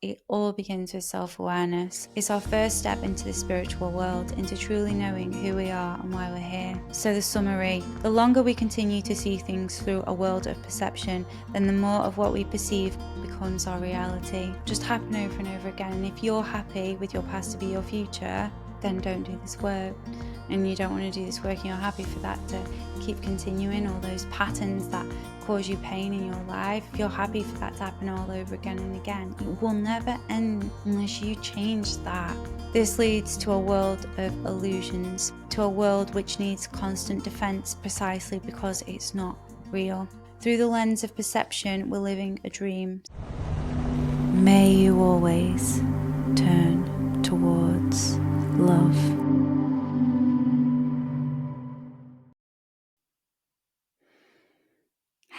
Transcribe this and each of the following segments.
It all begins with self-awareness. It's our first step into the spiritual world, into truly knowing who we are and why we're here. So the summary: the longer we continue to see things through a world of perception, then the more of what we perceive becomes our reality. Just happen over and over again. And if you're happy with your past to be your future, then don't do this work. And you don't want to do this work and you're happy for that to keep continuing, all those patterns that cause you pain in your life, if you're happy for that to happen all over again and again, it will never end unless you change that. This leads to a world of illusions, to a world which needs constant defense precisely because it's not real. Through the lens of perception, we're living a dream. May you always turn towards love.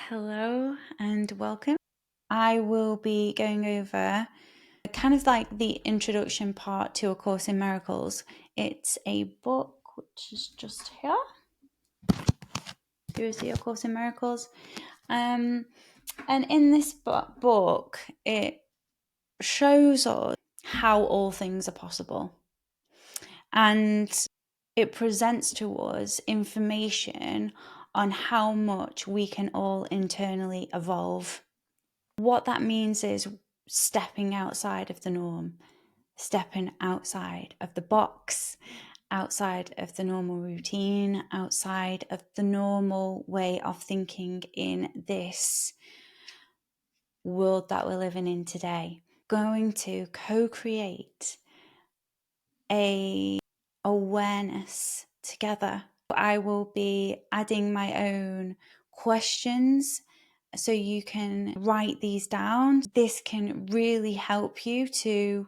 Hello and welcome. I will be going over kind of like the introduction part to A Course in Miracles. It's a book which is just here. Here is the A Course in Miracles. And in this book, it shows us how all things are possible. And it presents to us information on how much we can all internally evolve. What that means is stepping outside of the norm, stepping outside of the box, outside of the normal routine, outside of the normal way of thinking in this world that we're living in today. Going to co-create a awareness together. I will be adding my own questions so you can write these down. This can really help you to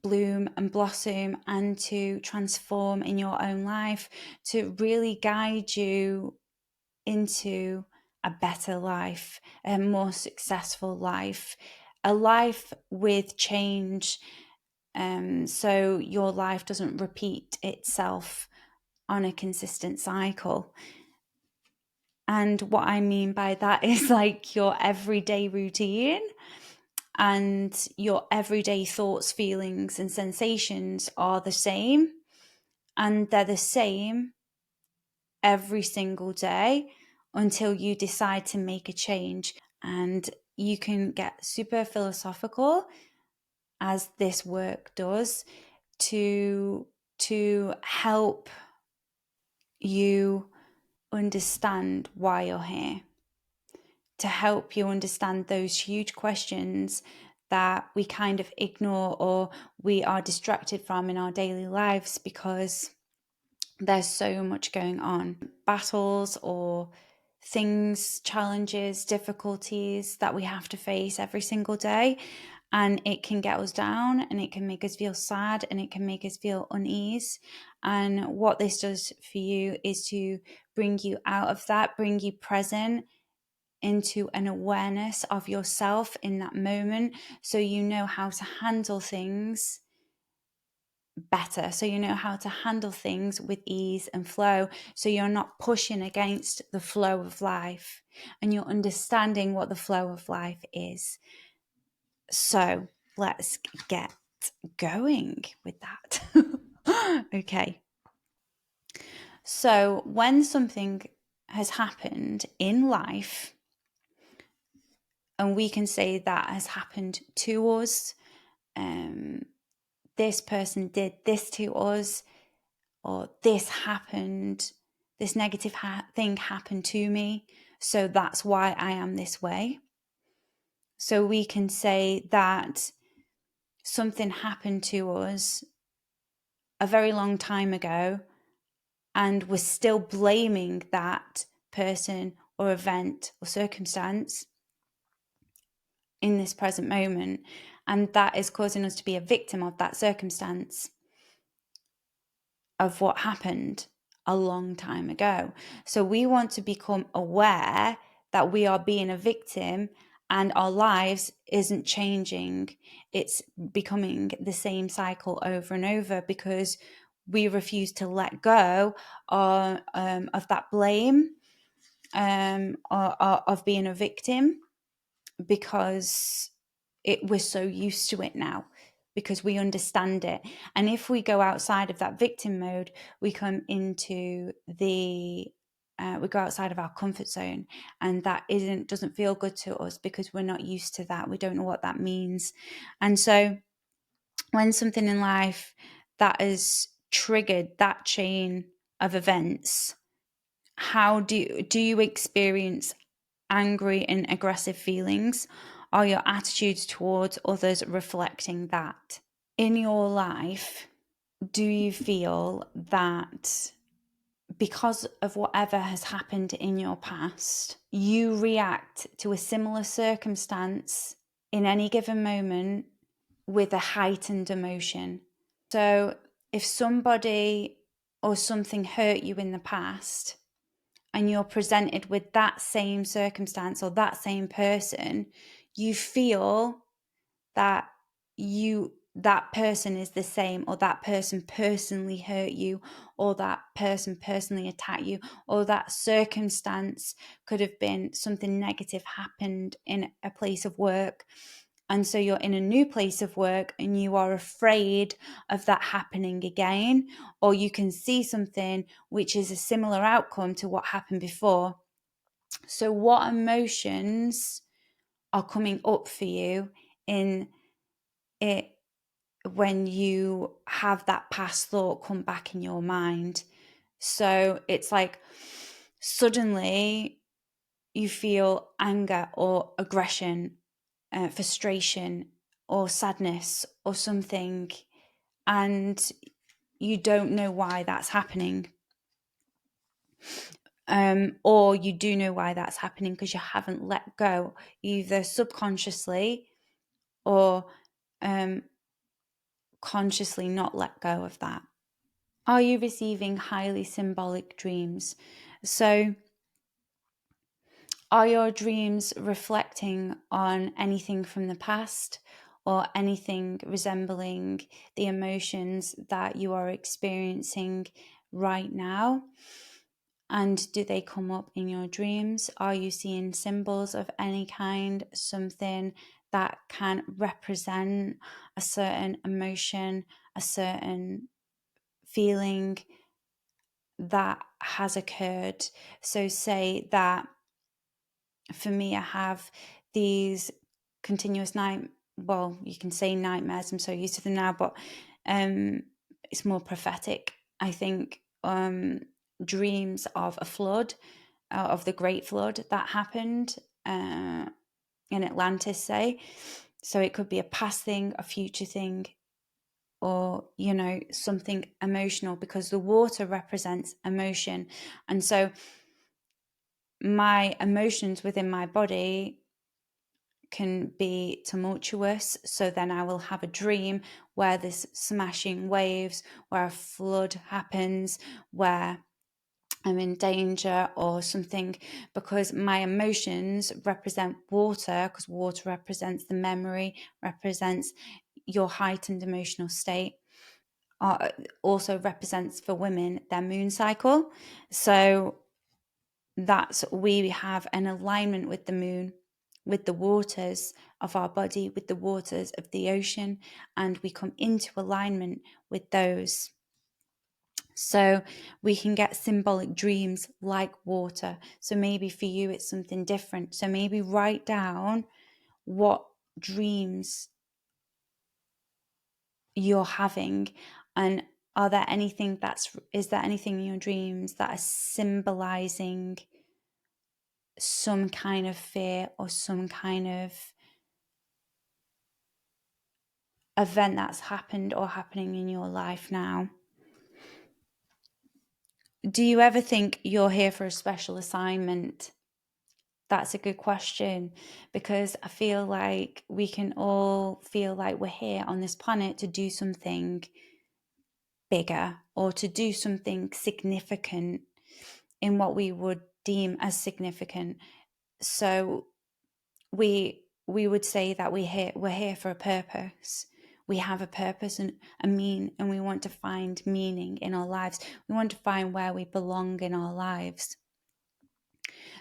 bloom and blossom and to transform in your own life, to really guide you into a better life, a more successful life, a life with change, so your life doesn't repeat itself on a consistent cycle. And what I mean by that is like your everyday routine and your everyday thoughts, feelings, and sensations are the same. And they're the same every single day until you decide to make a change. And you can get super philosophical, as this work does, to help you understand why you're here, to help you understand those huge questions that we kind of ignore or we are distracted from in our daily lives because there's so much going on. Battles or things, challenges, difficulties that we have to face every single day. And it can get us down and it can make us feel sad and it can make us feel unease. And what this does for you is to bring you out of that, bring you present into an awareness of yourself in that moment, so you know how to handle things better, so you know how to handle things with ease and flow, so you're not pushing against the flow of life and you're understanding what the flow of life is. So let's get going with that. Okay. So when something has happened in life, and we can say that has happened to us, this person did this to us, or this happened, this negative thing happened to me, so that's why I am this way. So we can say that something happened to us a very long time ago and we're still blaming that person or event or circumstance in this present moment, and that is causing us to be a victim of that circumstance, of what happened a long time ago. So we want to become aware that we are being a victim and our lives isn't changing. It's becoming the same cycle over and over because we refuse to let go of that blame, of being a victim, because we're so used to it now because we understand it. And if we go outside of that victim mode, we come into we go outside of our comfort zone, and that doesn't feel good to us because we're not used to that. We don't know what that means. And so when something in life that has triggered that chain of events, how do you experience angry and aggressive feelings? Are your attitudes towards others reflecting that? In your life, do you feel that because of whatever has happened in your past, you react to a similar circumstance in any given moment with a heightened emotion? So if somebody or something hurt you in the past, and you're presented with that same circumstance or that same person, you feel that that person is the same, or that person personally hurt you, or that person personally attacked you, or that circumstance could have been something negative happened in a place of work. And so you're in a new place of work and you are afraid of that happening again, or you can see something which is a similar outcome to what happened before. So what emotions are coming up for you in it when you have that past thought come back in your mind? So it's like suddenly you feel anger or aggression, frustration or sadness or something, and you don't know why that's happening. Or you do know why that's happening because you haven't let go, either subconsciously or consciously not let go of that. Are you receiving highly symbolic dreams? So are your dreams reflecting on anything from the past or anything resembling the emotions that you are experiencing right now? And do they come up in your dreams? Are you seeing symbols of any kind, something that can represent a certain emotion, a certain feeling that has occurred? So say that for me, I have these continuous you can say nightmares, I'm so used to them now, but it's more prophetic. I think dreams of a flood, of the great flood that happened in Atlantis, say. So it could be a past thing, a future thing, or something emotional, because the water represents emotion. And so my emotions within my body can be tumultuous. So then I will have a dream where there's smashing waves, where a flood happens, where I'm in danger or something, because my emotions represent water, because water represents the memory, represents your heightened emotional state. Also represents for women their moon cycle. So we have an alignment with the moon, with the waters of our body, with the waters of the ocean, and we come into alignment with those. So we can get symbolic dreams like water. So maybe for you it's something different. So maybe write down what dreams you're having, and is there anything in your dreams that are symbolizing some kind of fear or some kind of event that's happened or happening in your life now? Do you ever think you're here for a special assignment? That's a good question, because I feel like we can all feel like we're here on this planet to do something bigger or to do something significant in what we would deem as significant. So we would say that we're here for a purpose. We have a purpose and and we want to find meaning in our lives. We want to find where we belong in our lives.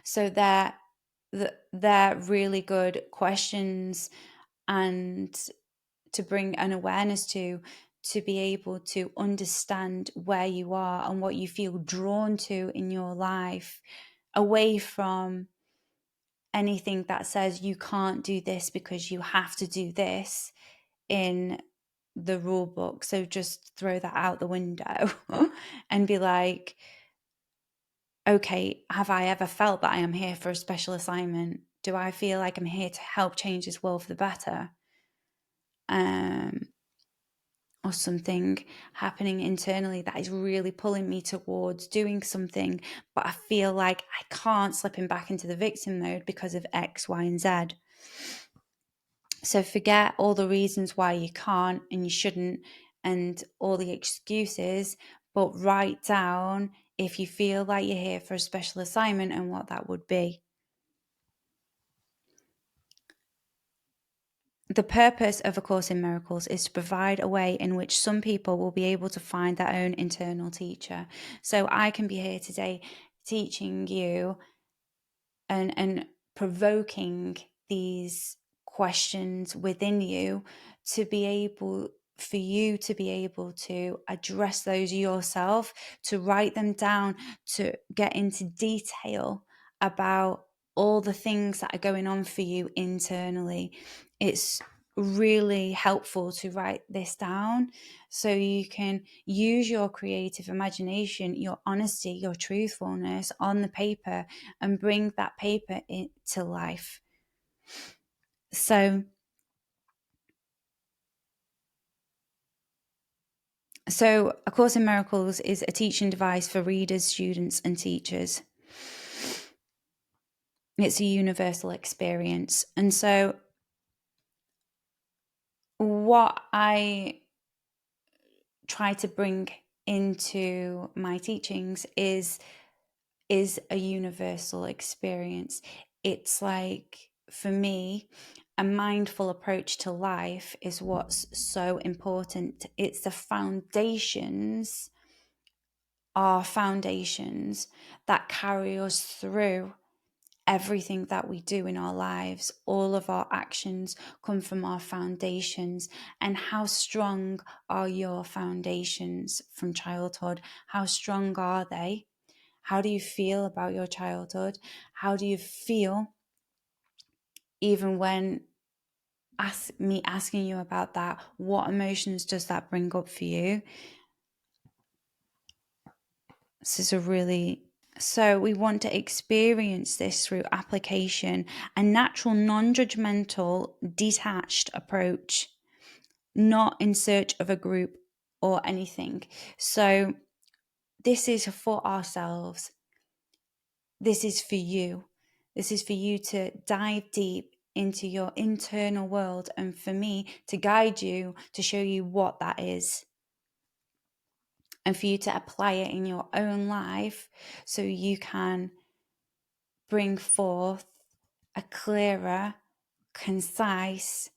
So they're really good questions and to bring an awareness to be able to understand where you are and what you feel drawn to in your life, away from anything that says you can't do this because you have to do this in the rule book. So just throw that out the window and be like, okay, have I ever felt that I am here for a special assignment? Do I feel like I'm here to help change this world for the better? Or something happening internally that is really pulling me towards doing something, but I feel like I can't, slipping back into the victim mode because of X, Y, and Z. So forget all the reasons why you can't and you shouldn't and all the excuses, but write down if you feel like you're here for a special assignment and what that would be. The purpose of A Course in Miracles is to provide a way in which some people will be able to find their own internal teacher. So I can be here today teaching you and provoking these questions within you to be able, for you to be able to address those yourself, to write them down, to get into detail about all the things that are going on for you internally. It's really helpful to write this down so you can use your creative imagination, your honesty, your truthfulness on the paper and bring that paper into life. So A Course in Miracles is a teaching device for readers, students, and teachers. It's a universal experience. And so what I try to bring into my teachings is a universal experience. It's like, for me, a mindful approach to life is what's so important. It's the foundations, our foundations that carry us through everything that we do in our lives. All of our actions come from our foundations. And how strong are your foundations from childhood? How strong are they? How do you feel about your childhood? How do you feel even when me asking you about that? What emotions does that bring up for you? This is a really... So we want to experience this through application, a natural, non-judgmental, detached approach, not in search of a group or anything. So this is for ourselves. This is for you. This is for you to dive deep into your internal world, and for me to guide you, to show you what that is, and for you to apply it in your own life so you can bring forth a clearer, concise,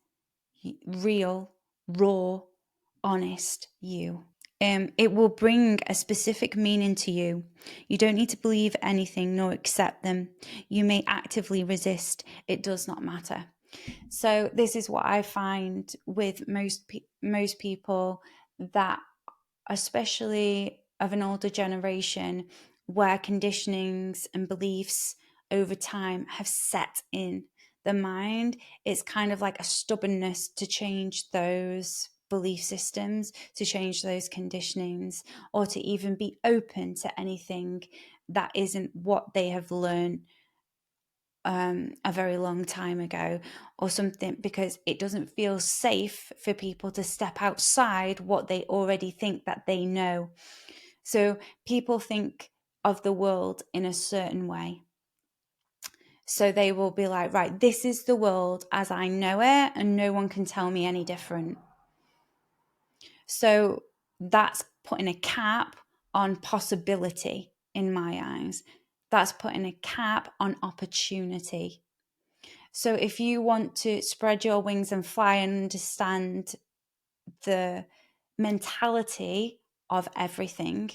real, raw, honest you. It will bring a specific meaning to you. You don't need to believe anything nor accept them. You may actively resist. It does not matter. So this is what I find with most people, that especially of an older generation, where conditionings and beliefs over time have set in the mind, it's kind of like a stubbornness to change those belief systems, to change those conditionings, or to even be open to anything that isn't what they have learned a very long time ago or something, because it doesn't feel safe for people to step outside what they already think that they know. So people think of the world in a certain way. So they will be like, right, this is the world as I know it, and no one can tell me any different. So that's putting a cap on possibility in my eyes. That's putting a cap on opportunity. So if you want to spread your wings and fly and understand the mentality of everything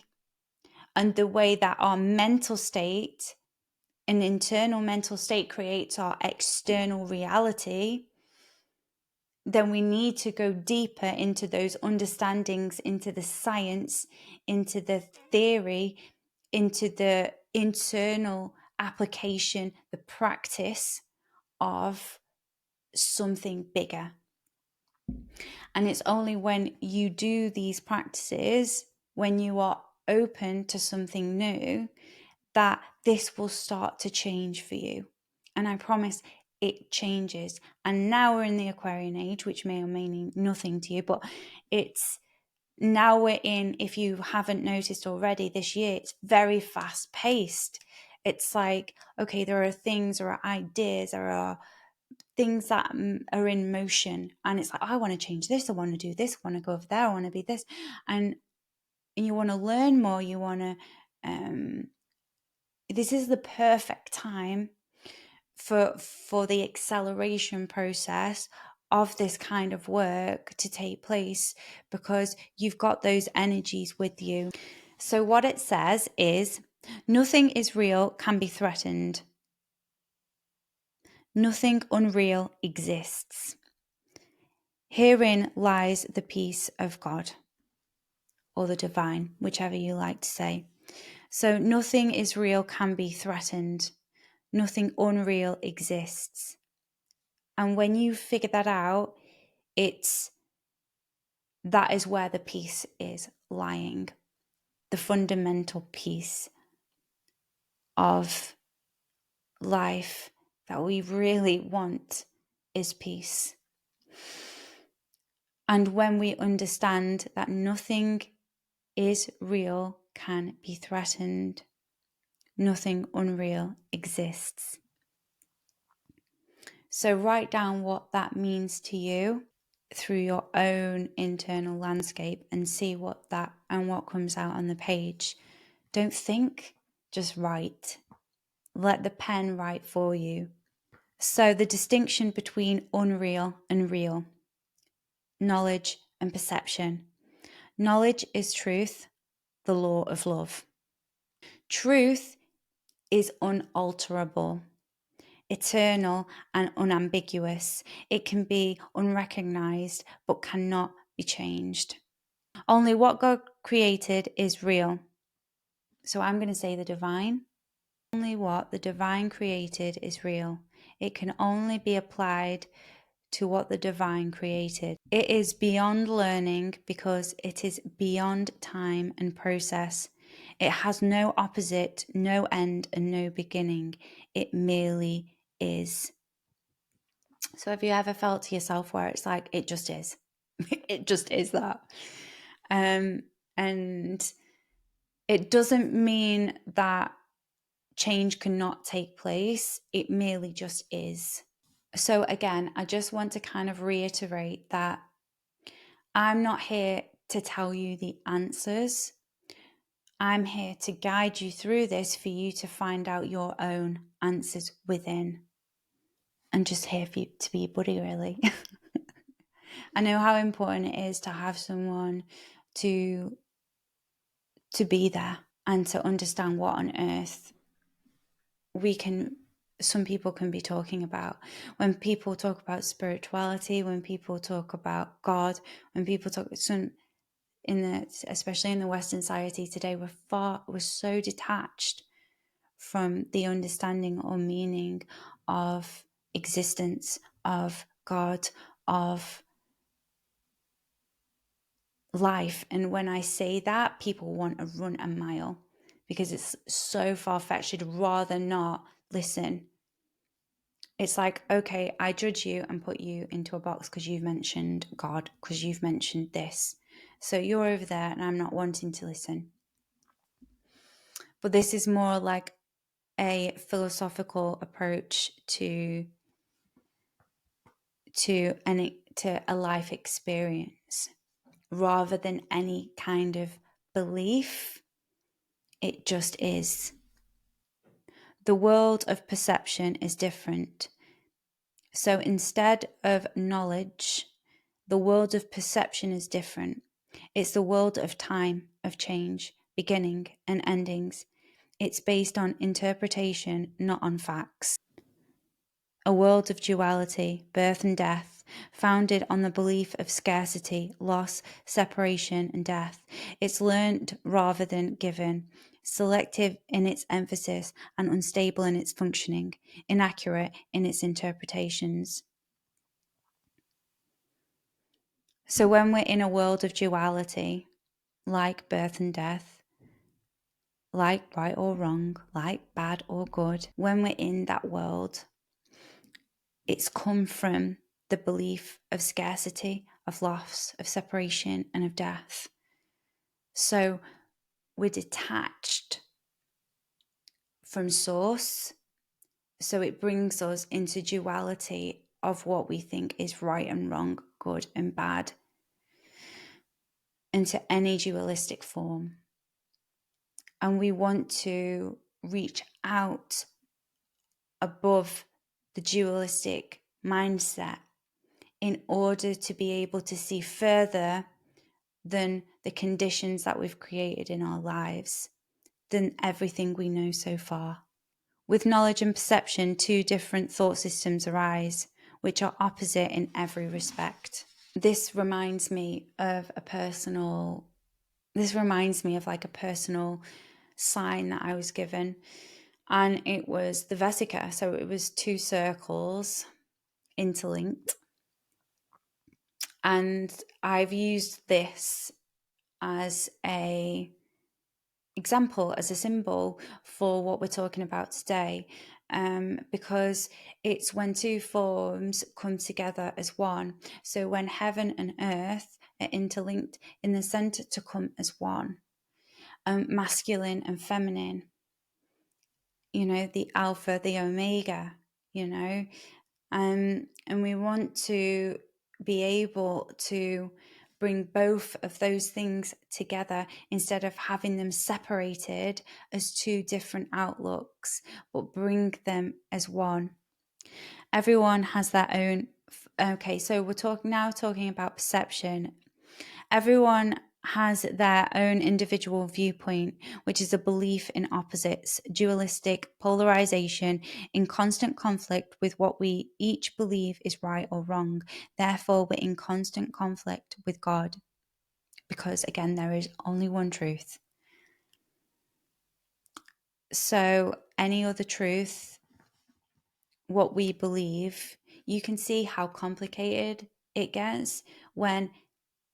and the way that our mental state, an internal mental state, creates our external reality, then we need to go deeper into those understandings, into the science, into the theory, into the internal application, the practice of something bigger. And it's only when you do these practices, when you are open to something new, that this will start to change for you. And I promise it changes. And now we're in the Aquarian Age, which may or may mean nothing to you, but it's now we're in, if you haven't noticed already this year, it's very fast paced. It's like, okay, there are things, there are ideas, there are things that are in motion, and it's like, I want to change this, I want to do this, I want to go over there, I want to be this, and you want to learn more, you want to this is the perfect time for the acceleration process of this kind of work to take place, because you've got those energies with you. So what it says is, nothing is real can be threatened. Nothing unreal exists. Herein lies the peace of God, or the divine, whichever you like to say. So nothing is real can be threatened. Nothing unreal exists. And when you figure that out, that is where the peace is lying. The fundamental peace of life that we really want is peace. And when we understand that nothing is real can be threatened, nothing unreal exists. So write down what that means to you through your own internal landscape and see what comes out on the page. Don't think, just write. Let the pen write for you. So the distinction between unreal and real, knowledge and perception. Knowledge is truth, the law of love. Truth is unalterable, eternal and unambiguous. It can be unrecognized but cannot be changed. Only what God created is real. So I'm going to say the divine. Only what the divine created is real. It can only be applied to what the divine created. It is beyond learning because it is beyond time and process. It has no opposite, no end, and no beginning. It merely is. So have you ever felt to yourself where it's like, it just is? It just is that. And it doesn't mean that change cannot take place. It merely just is. So again, I just want to kind of reiterate that I'm not here to tell you the answers. I'm here to guide you through this for you to find out your own answers within. And just here for you to be a buddy, really. I know how important it is to have someone to be there and to understand what on earth some people can be talking about. When people talk about spirituality, when people talk about God, when people talk especially in the Western society today, we're so detached from the understanding or meaning of existence, of God, of life. And when I say that, people want to run a mile because it's so far-fetched. I'd rather not listen. It's like, okay, I judge you and put you into a box because you've mentioned God, because you've mentioned this. So you're over there and I'm not wanting to listen. But this is more like a philosophical approach to a life experience rather than any kind of belief. It just is. The world of perception is different. So instead of knowledge, the world of perception is different. It's the world of time, of change, beginning and endings. It's based on interpretation, not on facts. a world of duality, birth and death, founded on the belief of scarcity, loss, separation, and death. It's learned rather than given, selective in its emphasis and unstable in its functioning, inaccurate in its interpretations. So when we're in a world of duality, like birth and death, like right or wrong, like bad or good, when we're in that world, it's come from the belief of scarcity, of loss, of separation, and of death. So we're detached from source. So it brings us into duality of what we think is right and wrong, good and bad, into any dualistic form. And we want to reach out above the dualistic mindset in order to be able to see further than the conditions that we've created in our lives, than everything we know so far. With knowledge and perception, two different thought systems arise, which are opposite in every respect. This reminds me of like a personal sign that I was given. And it was the vesica. So it was two circles interlinked. And I've used this as a example, as a symbol for what we're talking about today, because it's when two forms come together as one. So when heaven and earth are interlinked in the center to come as one, masculine and feminine, the alpha, the omega, and we want to be able to bring both of those things together instead of having them separated as two different outlooks, but bring them as one. Everyone has their own. Okay, so we're talking about perception. Everyone has their own individual viewpoint, which is a belief in opposites, dualistic polarization, in constant conflict with what we each believe is right or wrong. Therefore, we're in constant conflict with God, because again, there is only one truth. So any other truth, what we believe, you can see how complicated it gets when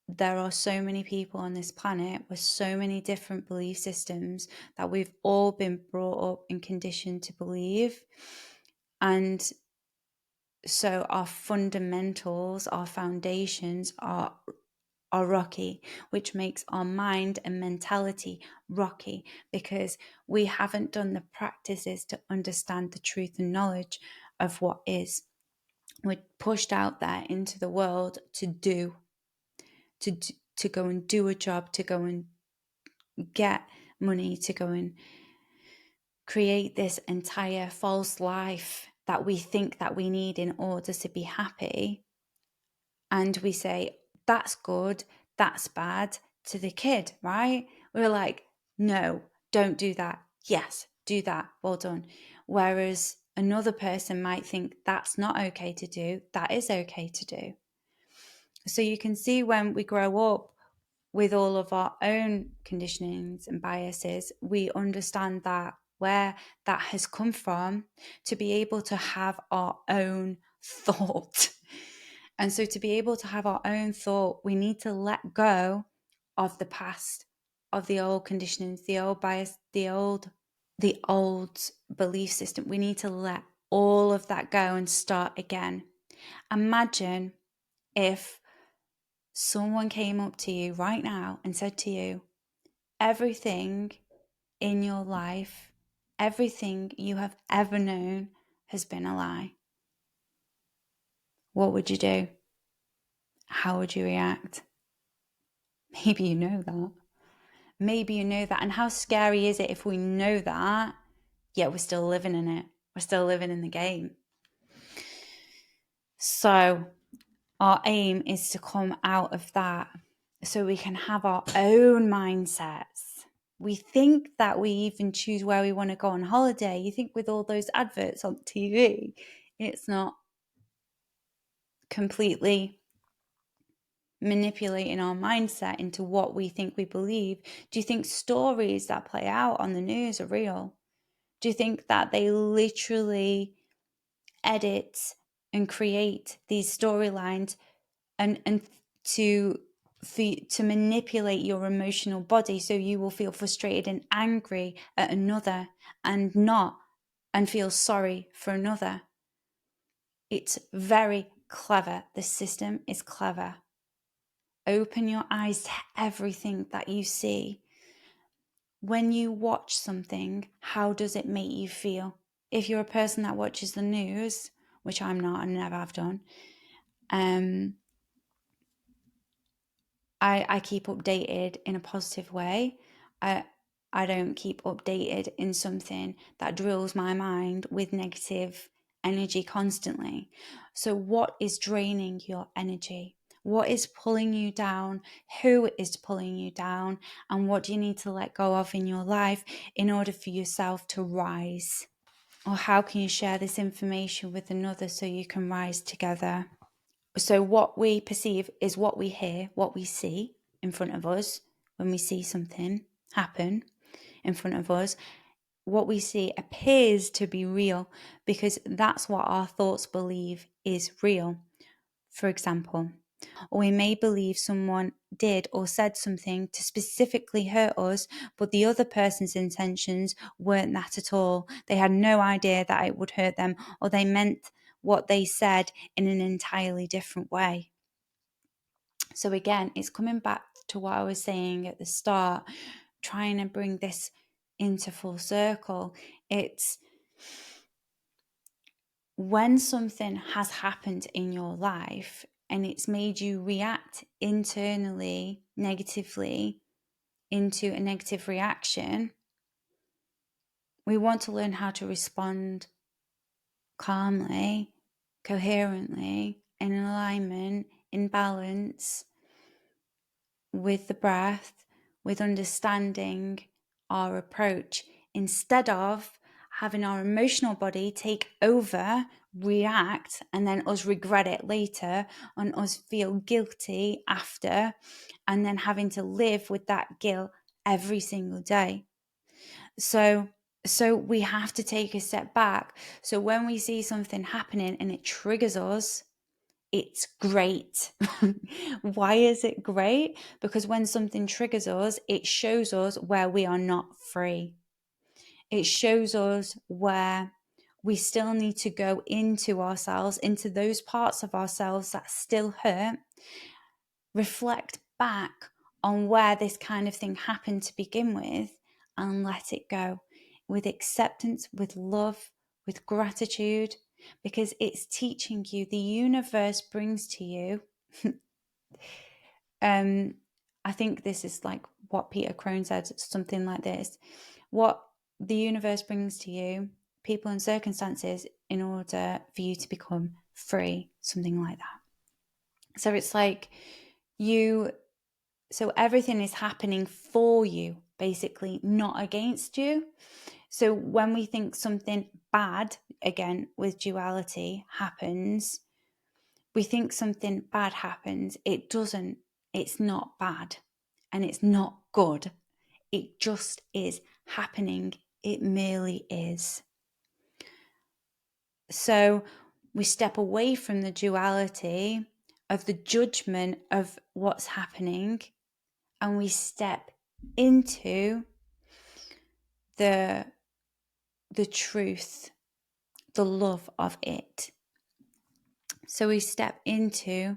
there are so many people on this planet with so many different belief systems that we've all been brought up and conditioned to believe. And so our fundamentals, our foundations are rocky, which makes our mind and mentality rocky, because we haven't done the practices to understand the truth and knowledge of what is. We're pushed out there into the world to go and do a job, to go and get money, to go and create this entire false life that we think that we need in order to be happy. And we say, that's good, that's bad to the kid, right? We're like, no, don't do that. Yes, do that. Well done. Whereas another person might think that's not okay to do, that is okay to do. So you can see when we grow up with all of our own conditionings and biases, we understand that where that has come from, to be able to have our own thought. And so to be able to have our own thought, we need to let go of the past, of the old conditionings, the old bias, the old belief system. We need to let all of that go and start again. Imagine if someone came up to you right now and said to you, everything in your life, everything you have ever known has been a lie. What would you do? How would you react? Maybe you know that. Maybe you know that. And how scary is it if we know that, yet we're still living in it? We're still living in the game. So our aim is to come out of that so we can have our own mindsets. We think that we even choose where we want to go on holiday. You think with all those adverts on TV, It's not completely manipulating our mindset into what we think we believe. Do you think stories that play out on the news are real? Do you think that they literally edit and create these storylines and to manipulate your emotional body so you will feel frustrated and angry at another and feel sorry for another? It's very clever. The system is clever. Open your eyes to everything that you see. When you watch something, how does it make you feel? If you're a person that watches the news, which I'm not and never have done, I keep updated in a positive way. I don't keep updated in something that drills my mind with negative energy constantly. So what is draining your energy? What is pulling you down? Who is pulling you down? And what do you need to let go of in your life in order for yourself to rise? Or how can you share this information with another so you can rise together? So what we perceive is what we hear, what we see in front of us. When we see something happen in front of us, what we see appears to be real because that's what our thoughts believe is real. For example, or we may believe someone did or said something to specifically hurt us, but the other person's intentions weren't that at all. They had no idea that it would hurt them, or they meant what they said in an entirely different way. So again, it's coming back to what I was saying at the start, trying to bring this into full circle. It's when something has happened in your life and it's made you react internally negatively into a negative reaction, we want to learn how to respond calmly, coherently, in alignment, in balance, with the breath, with understanding our approach, instead of having our emotional body take over, react, and then us regret it later and us feel guilty after, and then having to live with that guilt every single day. So we have to take a step back. So when we see something happening and it triggers us, it's great. Why is it great? Because when something triggers us, it shows us where we are not free. It shows us where we still need to go into ourselves, into those parts of ourselves that still hurt, reflect back on where this kind of thing happened to begin with, and let it go with acceptance, with love, with gratitude, because it's teaching you, the universe brings to you. I think this is like what Peter Crone said, something like this. What the universe brings to you, people and circumstances, in order for you to become free, something like that. So it's like so everything is happening for you, basically, not against you. So when we think something bad, again, with duality, happens, we think something bad happens. It doesn't. It's not bad and it's not good. It just is happening. It merely is. So we step away from the duality of the judgment of what's happening, and we step into the truth, the love of it. So we step into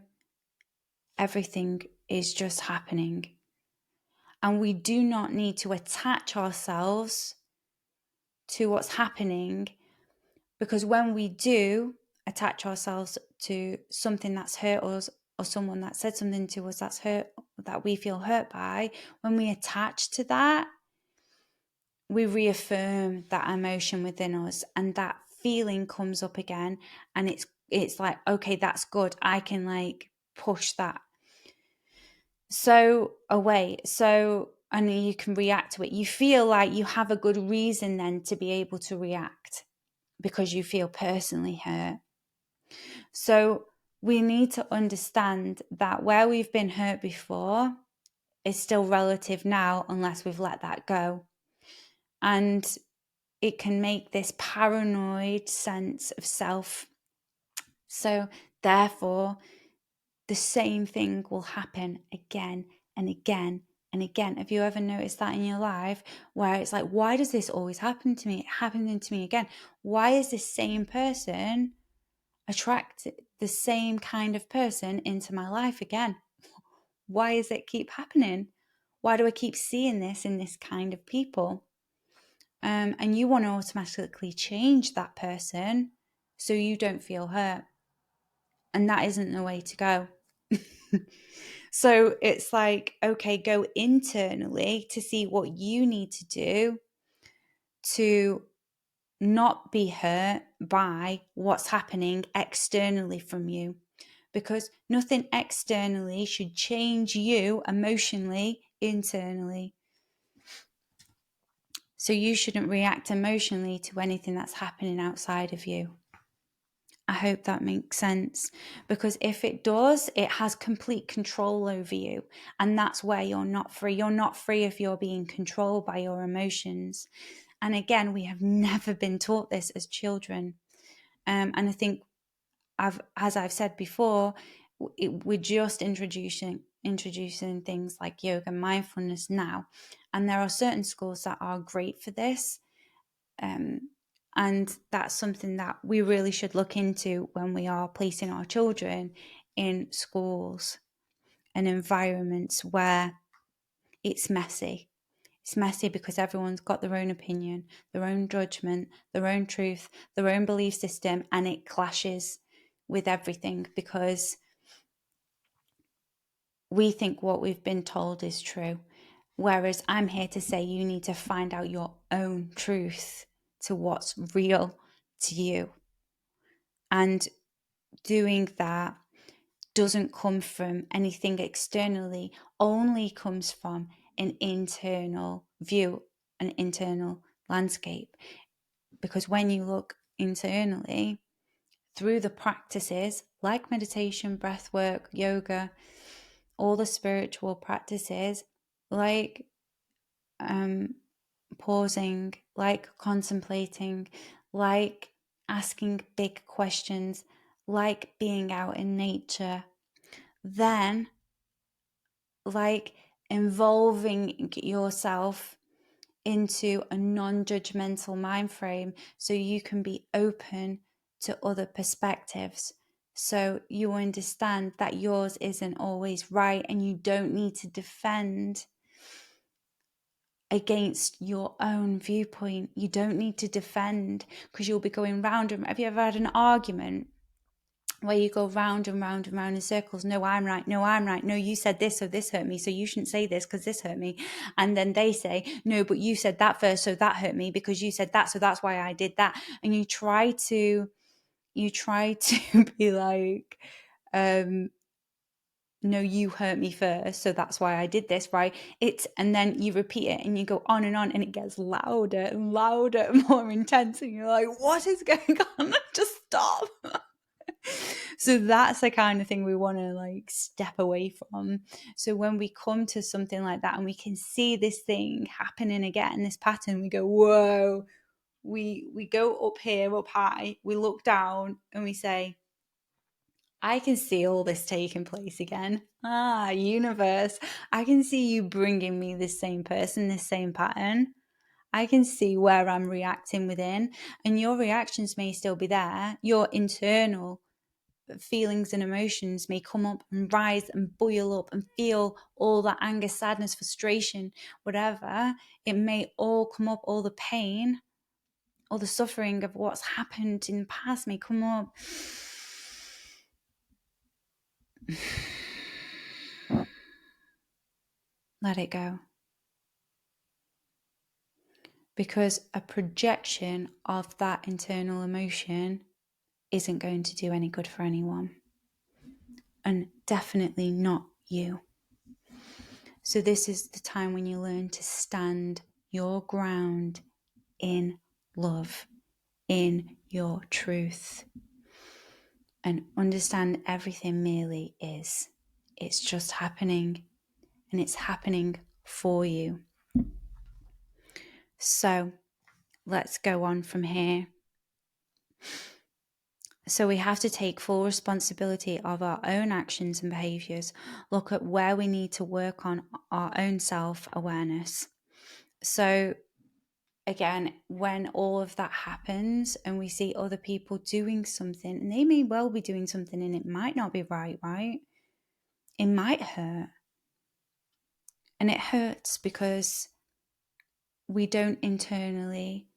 everything is just happening. And we do not need to attach ourselves to what's happening, because when we do attach ourselves to something that's hurt us, or someone that said something to us that's hurt, that we feel hurt by, when we attach to that, we reaffirm that emotion within us, and that feeling comes up again, and it's like, okay, that's good. I can like push that so away. So, and you can react to it. You feel like you have a good reason then to be able to react because you feel personally hurt. So we need to understand that where we've been hurt before is still relative now, unless we've let that go. And it can make this paranoid sense of self. So therefore, the same thing will happen again and again and again. Have you ever noticed that in your life, where it's like, why does this always happen to me? It happened to me again. Why is this same person attract the same kind of person into my life again? Why does it keep happening? Why do I keep seeing this in this kind of people? And you want to automatically change that person so you don't feel hurt. And that isn't the way to go. So it's like, okay, go internally to see what you need to do to not be hurt by what's happening externally from you. Because nothing externally should change you emotionally, internally. So you shouldn't react emotionally to anything that's happening outside of you. I hope that makes sense, because if it does, it has complete control over you. And that's where you're not free. You're not free if you're being controlled by your emotions. And again, we have never been taught this as children. And I think, as I've said before, we're just introducing things like yoga, mindfulness now. And there are certain schools that are great for this. And that's something that we really should look into when we are placing our children in schools and environments where it's messy. It's messy because everyone's got their own opinion, their own judgment, their own truth, their own belief system, and it clashes with everything because we think what we've been told is true. Whereas I'm here to say you need to find out your own truth to what's real to you. And doing that doesn't come from anything externally, only comes from an internal view, an internal landscape. Because when you look internally, through the practices like meditation, breath work, yoga, all the spiritual practices, like pausing, like contemplating, like asking big questions, like being out in nature, then like involving yourself into a non-judgmental mind frame so you can be open to other perspectives. So you understand that yours isn't always right and you don't need to defend against your own viewpoint. You don't need to defend because you'll be going round and have you ever had an argument where you go round and round and round in circles? No, I'm right. No, I'm right. No, you said this, so this hurt me. So you shouldn't say this because this hurt me. And then they say, no, but you said that first, so that hurt me because you said that, so that's why I did that. And you try to be like, no, you hurt me first, so that's why I did this, right? And then you repeat it and you go on and it gets louder and louder and more intense. And you're like, what is going on? Just stop. So that's the kind of thing we want to like step away from. So when we come to something like that and we can see this thing happening again, this pattern, we go, whoa, we go up here, up high, we look down and we say, I can see all this taking place again. Universe, I can see you bringing me this same person, this same pattern. I can see where I'm reacting within, and your reactions may still be there. Your internal feelings and emotions may come up and rise and boil up and feel all that anger, sadness, frustration, whatever. It may all come up, all the pain, all the suffering of what's happened in the past may come up. Let it go. Because a projection of that internal emotion isn't going to do any good for anyone. And definitely not you. So this is the time when you learn to stand your ground in love, in your truth. and understand everything merely is. It's just happening, and it's happening for you. So let's go on from here. So we have to take full responsibility of our own actions and behaviors, look at where we need to work on our own self-awareness. So again, when all of that happens and we see other people doing something, and they may well be doing something and it might not be right? It might hurt. And it hurts because we don't internally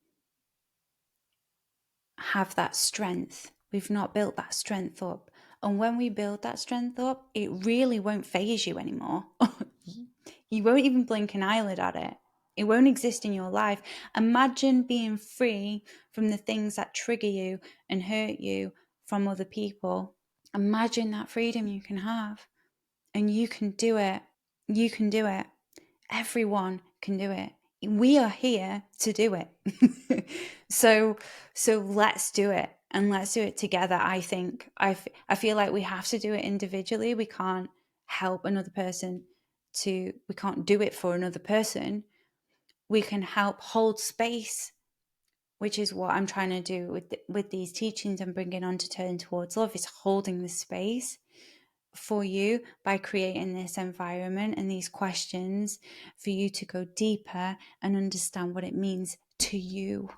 have that strength. We've not built that strength up. And when we build that strength up, it really won't faze you anymore. You won't even blink an eyelid at it. It won't exist in your life. Imagine being free from the things that trigger you and hurt you from other people. Imagine that freedom you can have. And you can do it. You can do it. Everyone can do it. We are here to do it. so let's do it, and let's do it together. I think I feel like we have to do it individually. We can't help another person we can't do it for another person. We can help hold space, which is what I'm trying to do with these teachings and bringing on to Turn Towards Love, is holding the space for you by creating this environment and these questions for you to go deeper and understand what it means to you.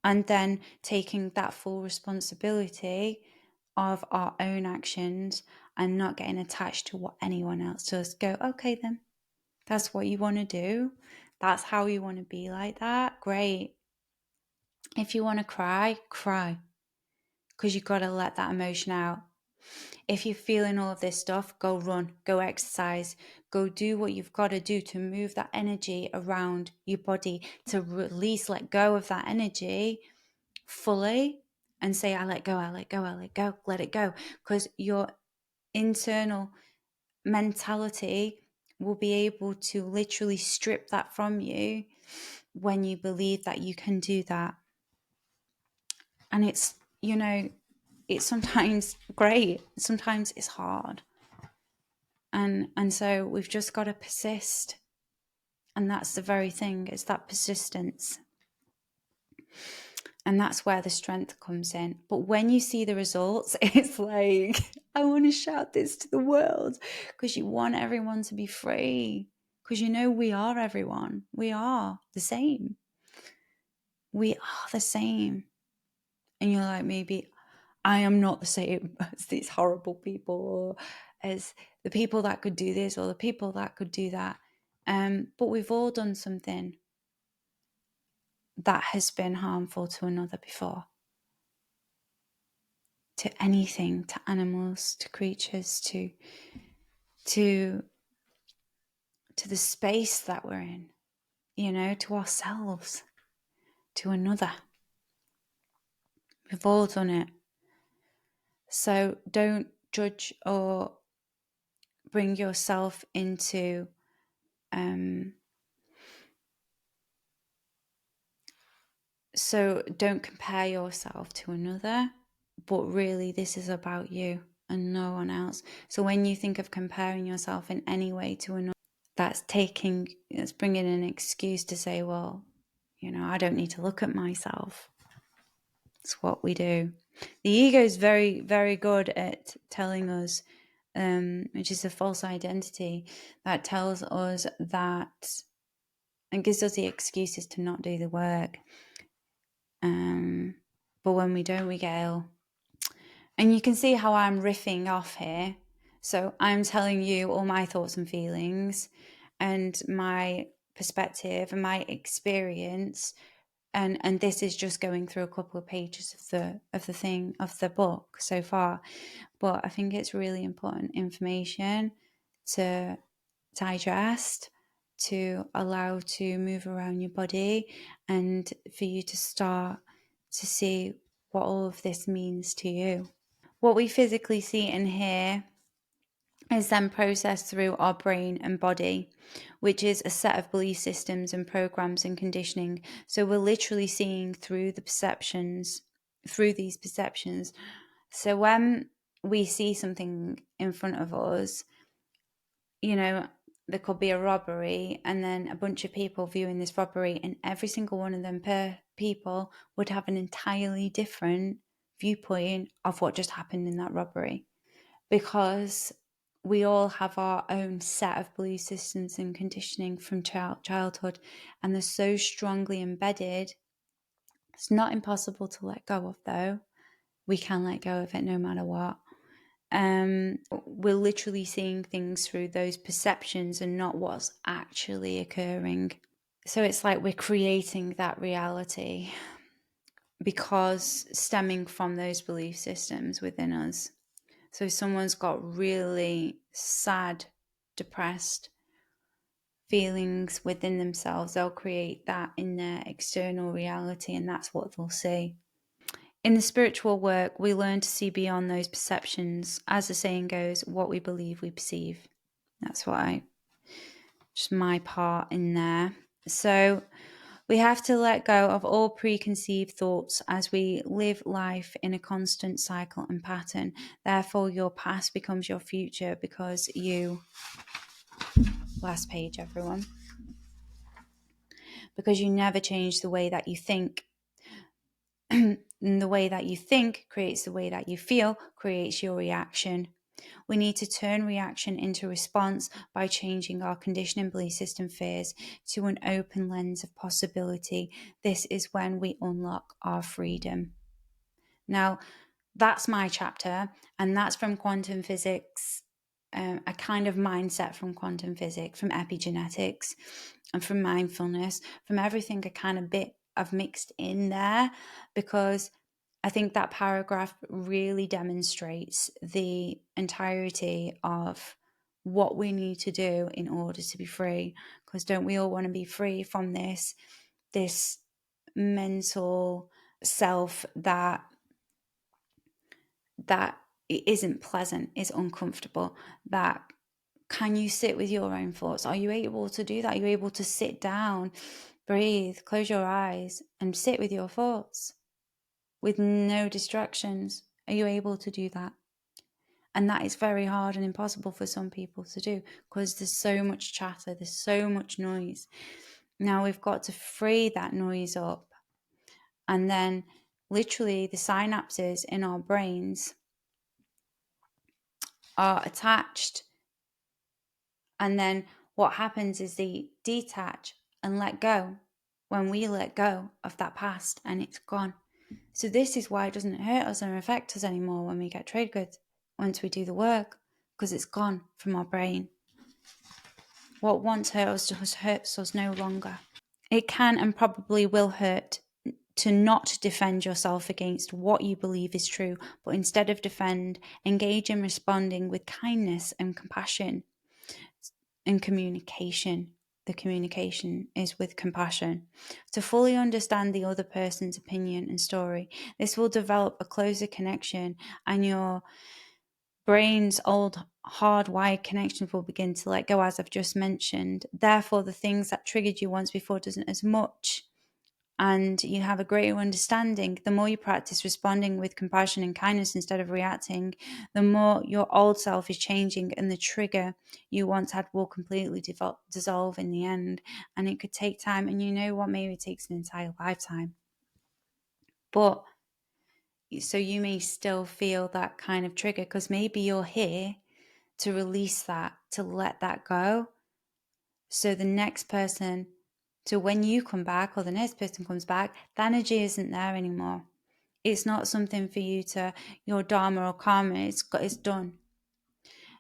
And then taking that full responsibility of our own actions and not getting attached to what anyone else does. Go, okay then, that's what you want to do. That's how you want to be like that. Great. If you want to cry, cry. Because you've got to let that emotion out. If you're feeling all of this stuff, go run, go exercise, go do what you've got to do to move that energy around your body, to release, let go of that energy fully and say, I let go, I let go, I let go, let it go. Because your internal mentality will be able to literally strip that from you when you believe that you can do that. And it's, it's sometimes great, sometimes it's hard. And so we've just got to persist. And that's the very thing, it's that persistence. And that's where the strength comes in. But when you see the results, it's like, I want to shout this to the world, because you want everyone to be free. Because we are everyone. We are the same. We are the same. And you're like, maybe I am not the same as these horrible people, or as the people that could do this, or the people that could do that. But we've all done something that has been harmful to another before. To anything, to animals, to creatures, to the space that we're in, to ourselves, to another. We've all done it. So don't judge or bring yourself into so don't compare yourself to another, but really this is about you and no one else. So when you think of comparing yourself in any way to another, that's bringing an excuse to say, well, I don't need to look at myself. It's what we do. The ego is very, very good at telling us, which is a false identity that tells us that, and gives us the excuses to not do the work. But when we don't, we get ill. And you can see how I'm riffing off here. So I'm telling you all my thoughts and feelings and my perspective and my experience. And this is just going through a couple of pages of the book so far. But I think it's really important information to digest, to allow to move around your body, and for you to start to see what all of this means to you. What we physically see and hear is then processed through our brain and body, which is a set of belief systems and programs and conditioning. So we're literally seeing through the perceptions through these perceptions. So when we see something in front of us, there could be a robbery and then a bunch of people viewing this robbery, and every single one of them people would have an entirely different viewpoint of what just happened in that robbery, because we all have our own set of belief systems and conditioning from childhood, and they're so strongly embedded. It's not impossible to let go of, though. We can let go of it no matter what. We're literally seeing things through those perceptions and not what's actually occurring. So it's like we're creating that reality because stemming from those belief systems within us. So if someone's got really sad, depressed feelings within themselves, they'll create that in their external reality, and that's what they'll see. In the spiritual work, we learn to see beyond those perceptions. As the saying goes, what we believe, we perceive. That's just my part in there. So we have to let go of all preconceived thoughts as we live life in a constant cycle and pattern. Therefore, your past becomes your future because last page, everyone, because you never change the way that you think. And the way that you think creates the way that you feel, creates your reaction. We need to turn reaction into response by changing our conditioning belief system fears to an open lens of possibility. This is when we unlock our freedom. Now, that's my chapter, and that's from quantum physics, a kind of mindset from quantum physics, from epigenetics, and from mindfulness, from everything I've mixed in there, because I think that paragraph really demonstrates the entirety of what we need to do in order to be free. Because don't we all want to be free from this mental self that it isn't pleasant, is uncomfortable, that can you sit with your own thoughts? Are you able to do that? Are you able to sit down, breathe, close your eyes and sit with your thoughts with no distractions? Are you able to do that? And that is very hard and impossible for some people to do because there's so much chatter, there's so much noise. Now we've got to free that noise up. And then literally the synapses in our brains are attached, and then what happens is they detach and let go when we let go of that past, and it's gone. So this is why it doesn't hurt us or affect us anymore when we get triggered once we do the work, because it's gone from our brain. What once hurt us just hurts us no longer. It can and probably will hurt to not defend yourself against what you believe is true, but instead of defend, engage in responding with kindness and compassion and communication. The communication is with compassion. To fully understand the other person's opinion and story, this will develop a closer connection, and your brain's old hardwired connections will begin to let go, as I've just mentioned. Therefore, the things that triggered you once before doesn't as much, and you have a greater understanding. The more you practice responding with compassion and kindness instead of reacting, the more your old self is changing, and the trigger you once had will completely dissolve in the end. And it could take time, and you know what, maybe it takes an entire lifetime. But so you may still feel that kind of trigger because maybe you're here to release that, to let that go. So the next person, so when you come back or the next person comes back, the energy isn't there anymore. It's not something for you to, your dharma or karma, it's done.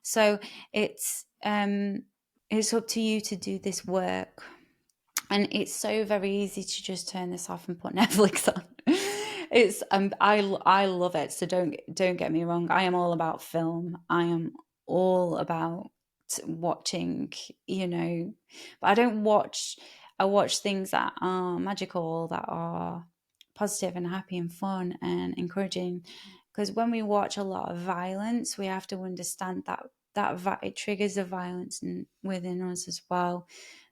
So it's up to you to do this work. And it's so very easy to just turn this off and put Netflix on. It's I love it. So don't get me wrong. I am all about film. I am all about watching, but I don't watch. I watch things that are magical, that are positive and happy and fun and encouraging. Because when we watch a lot of violence, we have to understand that it triggers the violence within us as well.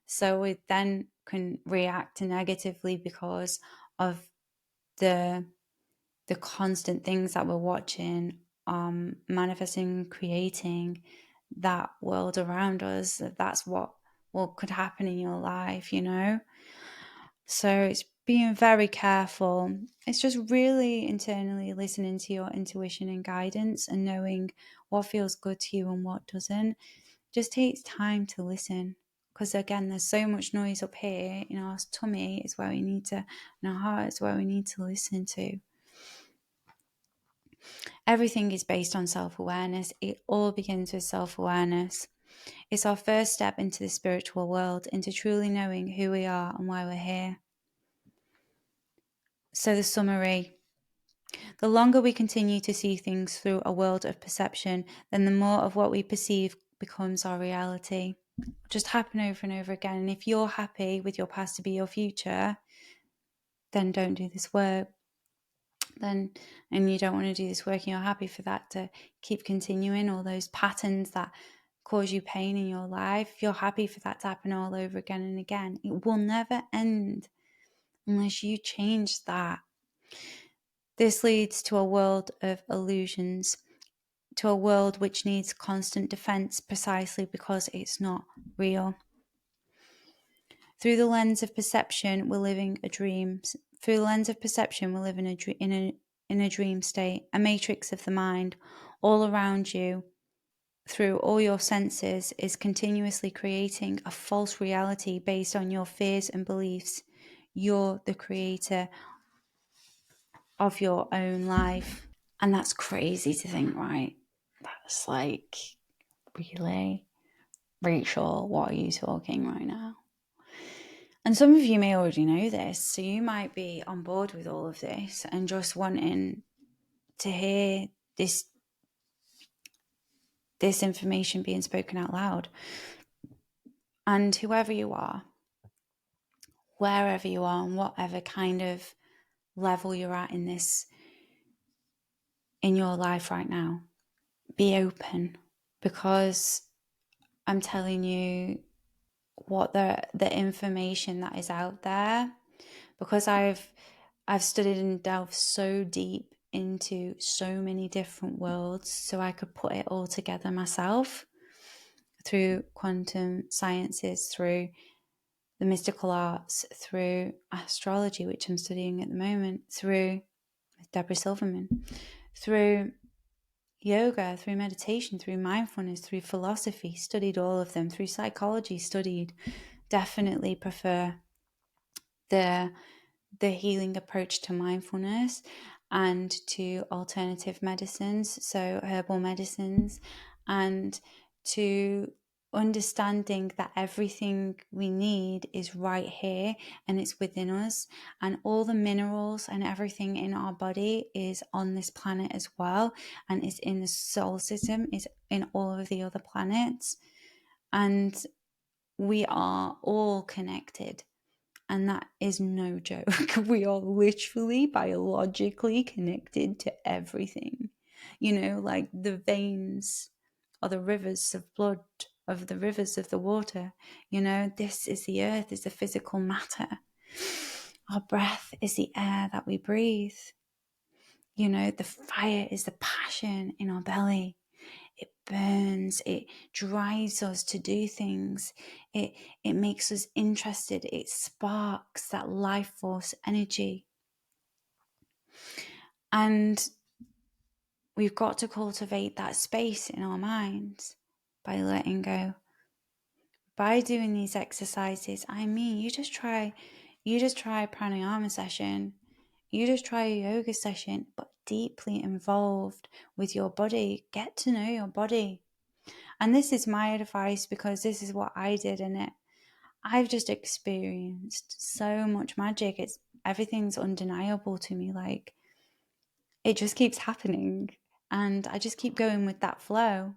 So we then can react negatively because of the the constant things that we're watching are manifesting, creating that world around us. That's what could happen in your life, you know? So it's being very careful. It's just really internally listening to your intuition and guidance and knowing what feels good to you and what doesn't. Just takes time to listen, because again, there's so much noise up here in our tummy is where we need to, in our heart is where we need to listen to. Everything is based on self-awareness. It all begins with self-awareness. It's our first step into the spiritual world, into truly knowing who we are and why we're here. So the summary: the longer we continue to see things through a world of perception, then the more of what we perceive becomes our reality. Just happen over and over again. And if you're happy with your past to be your future, then don't do this work. And you don't want to do this work, and you're happy for that to keep continuing, all those patterns that cause you pain in your life, you're happy for that to happen all over again and again. It will never end unless you change that. This leads to a world of illusions, to a world which needs constant defense precisely because it's not real. Through the lens of perception, we're living a dream. Through the lens of perception, we live in a dream state, a matrix of the mind. All around you, through all your senses, is continuously creating a false reality based on your fears and beliefs. You're the creator of your own life. And that's crazy to think, right? That's like, really? Rachel, what are you talking right now? And some of you may already know this, so you might be on board with all of this and just wanting to hear this information being spoken out loud. And whoever you are, wherever you are, and whatever kind of level you're at in your life right now, be open, because I'm telling you what the information that is out there, because I've studied and delved so deep into so many different worlds, so I could put it all together myself through quantum sciences, through the mystical arts, through astrology, which I'm studying at the moment, through Deborah Silverman, through yoga, through meditation, through mindfulness, through philosophy, studied all of them, through psychology, studied. Definitely prefer the healing approach to mindfulness and to alternative medicines, so herbal medicines, and to understanding that everything we need is right here and it's within us, and all the minerals and everything in our body is on this planet as well, and is in the solar system, is in all of the other planets, and we are all connected. And that is no joke. We are literally biologically connected to everything. You know, like the veins are the rivers of blood, of the rivers of the water. You know, this is the earth, is the physical matter. Our breath is the air that we breathe. You know, the fire is the passion in our belly. It burns, it drives us to do things, it makes us interested, it sparks that life force energy. And we've got to cultivate that space in our minds by letting go. By doing these exercises, I mean, you just try a pranayama session, you just try a yoga session, but deeply involved with your body. Get to know your body. And this is my advice, because this is what I did in it. I've just experienced so much magic. Everything's undeniable to me. Like, it just keeps happening. And I just keep going with that flow.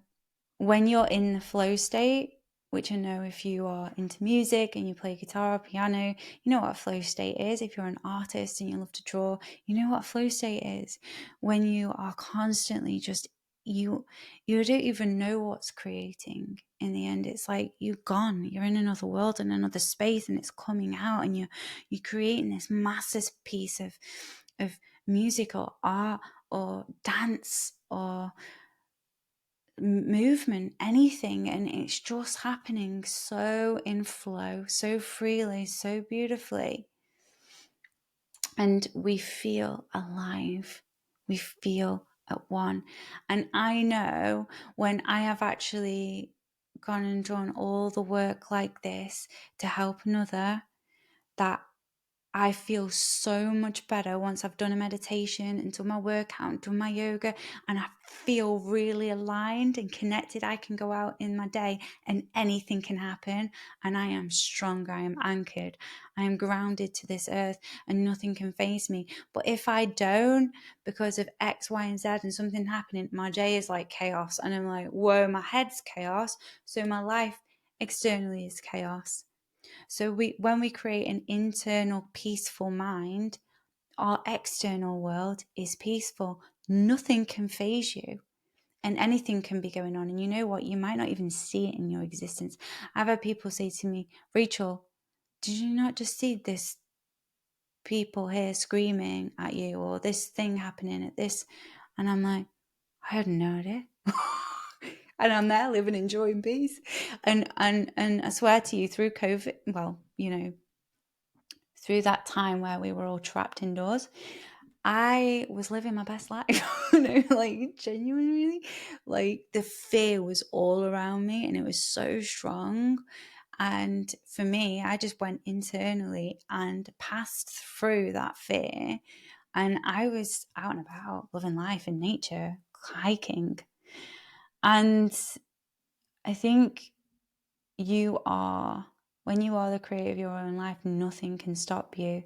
When you're in the flow state, which I know if you are into music and you play guitar or piano, you know what a flow state is. If you're an artist and you love to draw, you know what a flow state is. When you are constantly just, you don't even know what's creating. In the end, it's like you're gone. You're in another world and another space, and it's coming out, and you're creating this massive piece of music or art or dance or movement, anything, and it's just happening so in flow, so freely, so beautifully. And we feel alive, we feel at one. And I know when I have actually gone and done all the work like this to help another, that I feel so much better once I've done a meditation and done my workout and done my yoga, and I feel really aligned and connected. I can go out in my day and anything can happen, and I am strong, I am anchored, I am grounded to this earth, and nothing can faze me. But if I don't, because of X, Y, and Z and something happening, my day is like chaos, and I'm like, whoa, my head's chaos, so my life externally is chaos. So when we create an internal peaceful mind, our external world is peaceful. Nothing can faze you, and anything can be going on. And you know what? You might not even see it in your existence. I've had people say to me, Rachel, did you not just see this people here screaming at you, or this thing happening at this? And I'm like, I had no idea. And I'm there living, enjoying peace. And I swear to you, through COVID, well, through that time where we were all trapped indoors, I was living my best life. Like genuinely, like the fear was all around me and it was so strong. And for me, I just went internally and passed through that fear. And I was out and about living life in nature, hiking. And I think when you are the creator of your own life, nothing can stop you.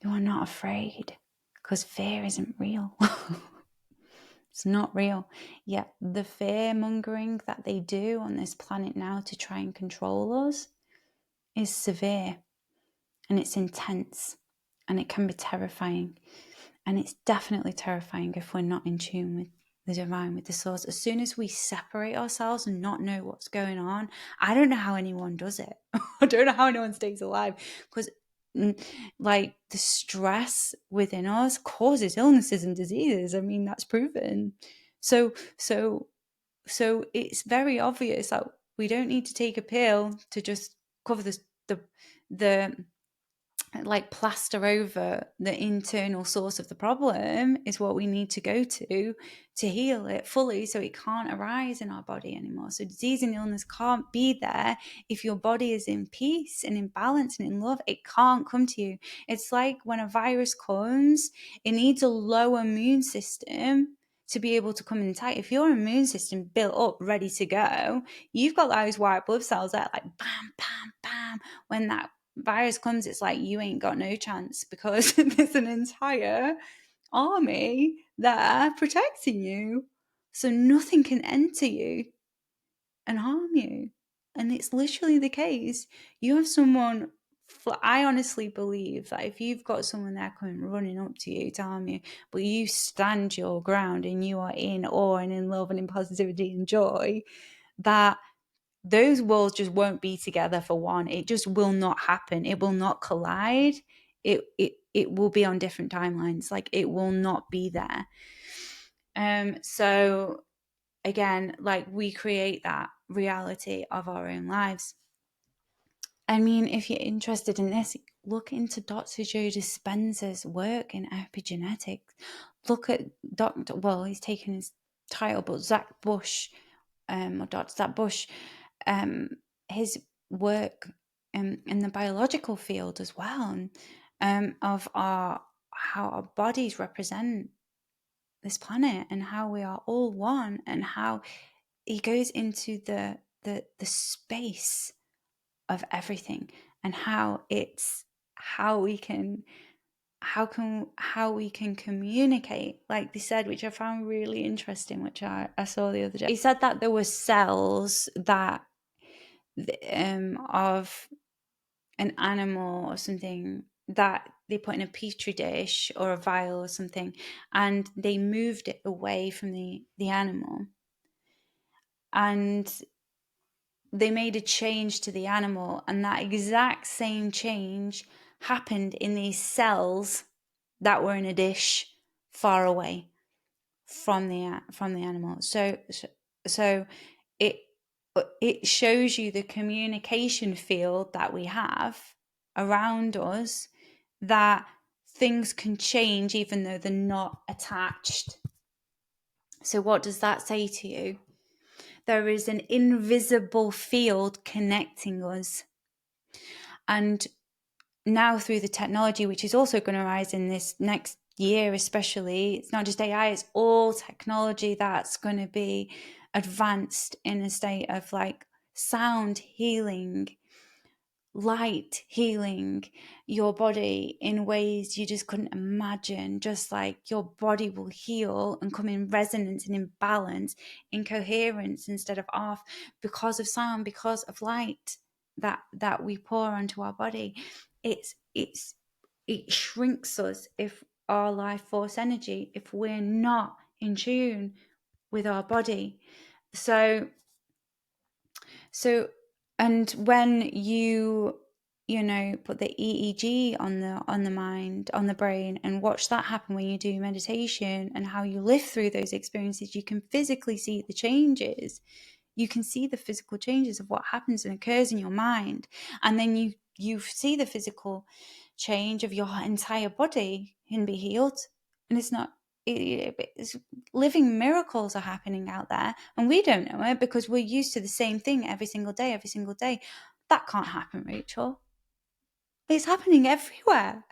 You are not afraid because fear isn't real. It's not real. Yet the fear mongering that they do on this planet now to try and control us is severe, and it's intense, and it can be terrifying. And it's definitely terrifying if we're not in tune with the divine, with the source. As soon as we separate ourselves and not know what's going on, I don't know how anyone does it. I don't know how anyone stays alive, because like the stress within us causes illnesses and diseases. I mean, that's proven. So it's very obvious that we don't need to take a pill to just cover the like plaster over the internal source of the problem is what we need to go to heal it fully, so it can't arise in our body anymore. So disease and illness can't be there if your body is in peace and in balance and in love. It can't come to you. It's like when a virus comes, it needs a low immune system to be able to come in tight. If your immune system built up, ready to go, you've got those white blood cells that like bam, bam, bam. When that virus comes, it's like you ain't got no chance, because there's an entire army there protecting you. So nothing can enter you and harm you. And it's literally the case. You have someone, I honestly believe that if you've got someone there coming running up to you to harm you, but you stand your ground and you are in awe and in love and in positivity and joy, that those worlds just won't be together for one. It just will not happen. It will not collide. It will be on different timelines. Like it will not be there. So again, like we create that reality of our own lives. I mean, if you're interested in this, look into Dr. Joe Dispenza's work in epigenetics. Look at he's taken his title, but Zach Bush, or Dr. Zach Bush, his work in the biological field as well, of how our bodies represent this planet and how we are all one, and how he goes into the space of everything, and how we can communicate, like they said, which I found really interesting, which I saw the other day. He said that there were cells that of an animal or something that they put in a petri dish or a vial or something, and they moved it away from the animal, and they made a change to the animal, and that exact same change happened in these cells that were in a dish. far away from the animal. So it shows you the communication field that we have around us, that things can change even though they're not attached. So what does that say to you? There is an invisible field connecting us. And now through the technology, which is also going to rise in this next year especially, it's not just AI, it's all technology that's going to be advanced in a state of like sound healing, light healing your body in ways you just couldn't imagine. Just like your body will heal and come in resonance and in balance, in coherence instead of off, because of sound, because of light that we pour onto our body. It shrinks us if our life force energy, if we're not in tune with our body. So and when you put the EEG on the mind, on the brain, and watch that happen when you do meditation and how you live through those experiences, you can physically see the changes. You can see the physical changes of what happens and occurs in your mind. And then you see the physical change of your entire body can be healed. And it's living miracles are happening out there, and we don't know it because we're used to the same thing every single day. That can't happen, Rachel. It's happening everywhere.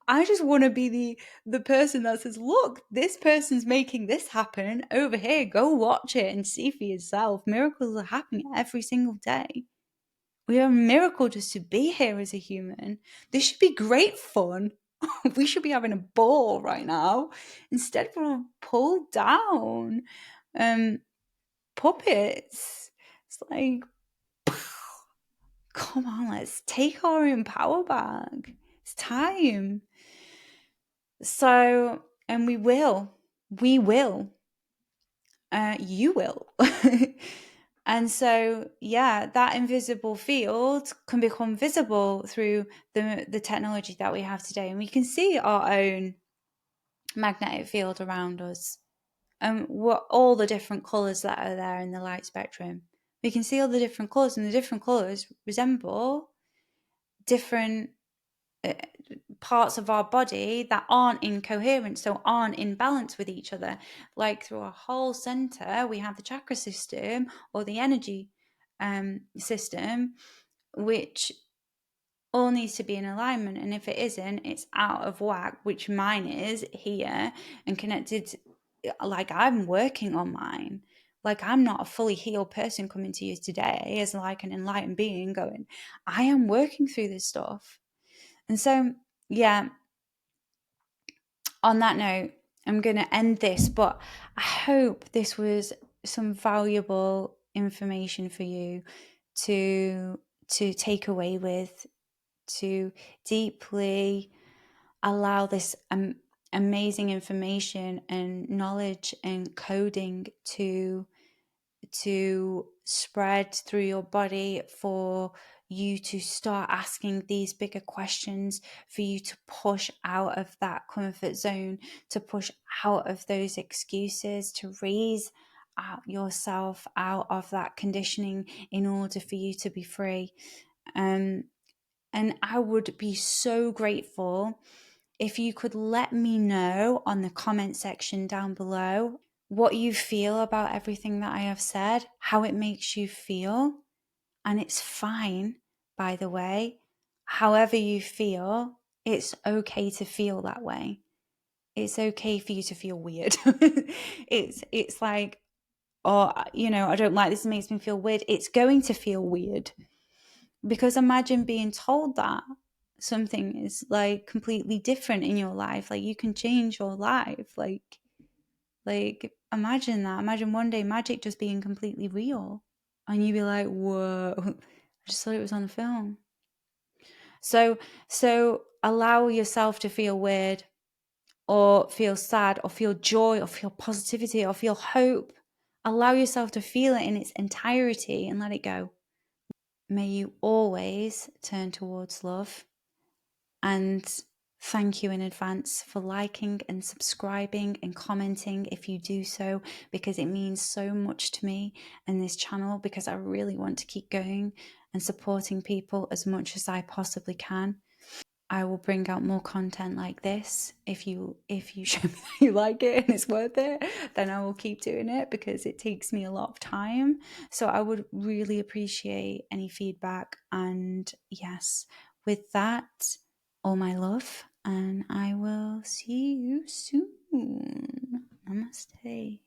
I just want to be the person that says, look, this person's making this happen over here. Go watch it and see for yourself. Miracles are happening every single day. We are a miracle just to be here as a human. This should be great fun. We should be having a ball right now. Instead, we're pulled down. Puppets. It's like, come on, let's take our own power back. It's time. So, and we will. You will. And so, yeah, that invisible field can become visible through the technology that we have today. And we can see our own magnetic field around us and what all the different colours that are there in the light spectrum. We can see all the different colours, and the different colours resemble different parts of our body that aren't in coherence, so aren't in balance with each other. Like through our whole center, we have the chakra system or the energy system, which all needs to be in alignment. And if it isn't, it's out of whack, which mine is here and connected. Like I'm working on mine. Like I'm not a fully healed person coming to you today as like an enlightened being going, I am working through this stuff. And so, yeah, on that note, I'm going to end this, but I hope this was some valuable information for you to take away with, to deeply allow this amazing information and knowledge and coding to spread through your body, for you to start asking these bigger questions, for you to push out of that comfort zone, to push out of those excuses, to raise yourself out of that conditioning in order for you to be free. And I would be so grateful if you could let me know on the comment section down below what you feel about everything that I have said, how it makes you feel. And it's fine, by the way. However you feel, it's okay to feel that way. It's okay for you to feel weird. It's like, oh, I don't like this, it makes me feel weird. It's going to feel weird. Because imagine being told that something is like completely different in your life. Like you can change your life. Like imagine that. Imagine one day magic just being completely real. And you'd be like, whoa, I just thought it was on the film. So allow yourself to feel weird, or feel sad, or feel joy, or feel positivity, or feel hope. Allow yourself to feel it in its entirety and let it go. May you always turn towards love and thank you in advance for liking and subscribing and commenting if you do so, because it means so much to me and this channel, because I really want to keep going and supporting people as much as I possibly can. I will bring out more content like this. If you show me that you like it and it's worth it, then I will keep doing it, because it takes me a lot of time. So I would really appreciate any feedback. And yes, with that, all my love, and I will see you soon. Namaste.